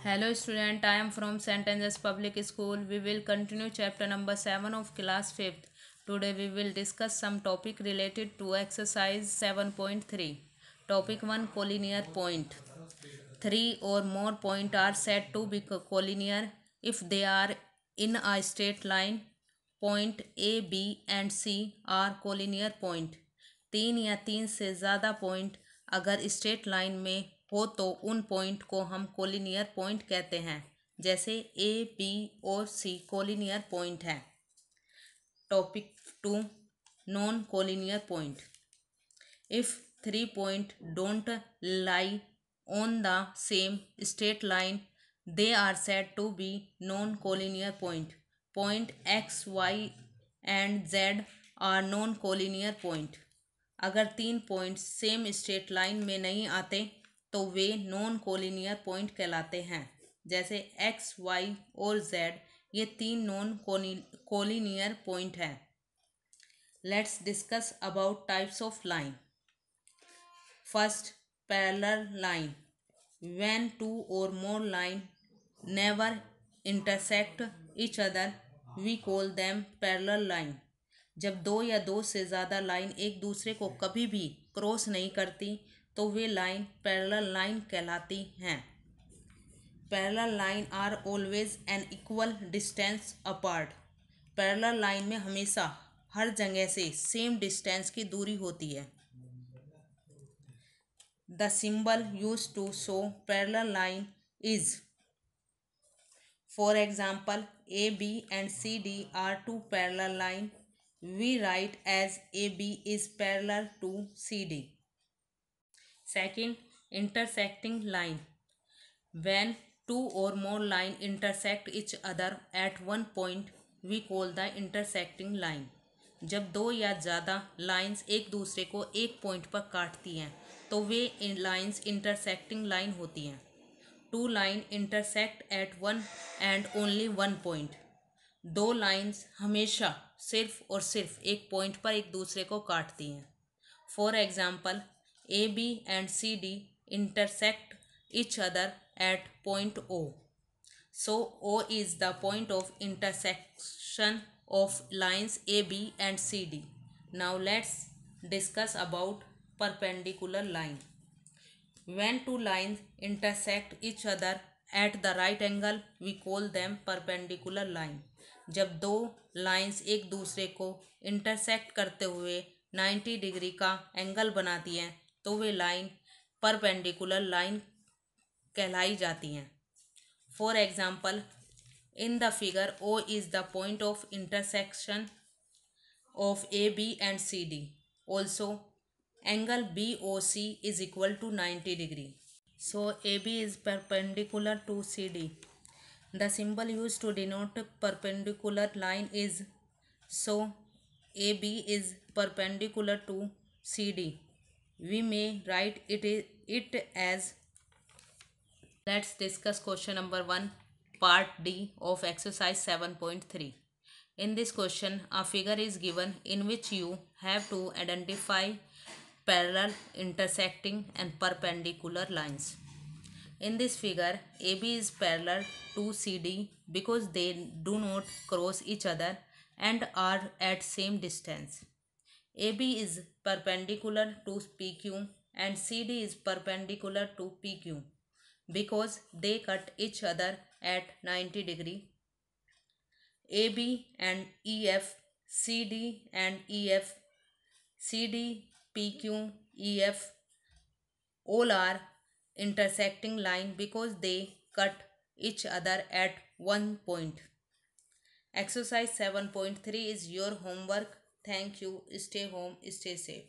Hello student, I am from St. Andrews Public School. We will continue chapter number 7 of class 5th. Today we will discuss some topic related to exercise 7.3. Topic 1, collinear point. Three or more points are said to be collinear if they are in a straight line. Point A, B and C are collinear point. तीन या तीन से ज़्यादा point अगर straight line में हो तो उन पॉइंट को हम कोलिनियर पॉइंट कहते हैं। जैसे ए, बी और सी कोलिनियर पॉइंट हैं। Topic 2, non collinear point. If three point don't lie on the same straight line, they are said to be non-collinear point. Point X, Y and Z are non-collinear point. अगर तीन point same straight line में नहीं आते तो वे non collinear point कहलाते हैं। जैसे x, Y और जेड ये तीन नॉन कोलिनियर पॉइंट हैं। Let's discuss about types of line. First, parallel line. When two or more lines never intersect each other, we call them parallel line. जब दो या दो से ज़्यादा लाइन एक दूसरे को कभी भी क्रॉस नहीं करती तो वे लाइन पैरेलल लाइन कहलाती हैं। Parallel line are always an equal distance apart. Parallel line में हमेशा हर जगह से सेम डिस्टेंस की दूरी होती है। The symbol used to show parallel line is, for example, AB and CD are two parallel lines. We write as AB is parallel to CD. Second, intersecting line. When two or more lines intersect each other at one point, we call the intersecting line. जब दो या ज़्यादा lines एक दूसरे को एक point पर काटती हैं तो वे लाइंस इंटरसेक्टिंग लाइन होती हैं। Two line intersect at one and only one point. दो लाइंस हमेशा सिर्फ और सिर्फ एक पॉइंट पर एक दूसरे को काटती हैं। For example, A B and C D intersect each other at point O. So O is the point of intersection of lines AB and CD. Now let's discuss about perpendicular line. When two lines intersect each other at the right angle, we call them perpendicular line. जब दो lines एक दूसरे को intersect करते हुए 90 degree का angle बनाती हैं तो वे लाइन परपेंडिकुलर लाइन कहलाई जाती हैं। For example, in the figure O is the point of intersection of A B and C D. Also angle B O C is equal to 90 degree. So A B is perpendicular to C D. The symbol use to denote perpendicular line is, so A B is perpendicular to C D. We may write it as. Let's discuss question number 1, part D of exercise 7.3. In this question, a figure is given in which you have to identify parallel, intersecting and perpendicular lines. In this figure, AB is parallel to CD because they do not cross each other and are at same distance. AB is perpendicular to PQ and CD is perpendicular to PQ because they cut each other at 90 degree. AB and EF, CD and EF, CD, PQ, EF all are intersecting line because they cut each other at one point. Exercise 7.3 is your homework. Thank you. Stay home, stay safe.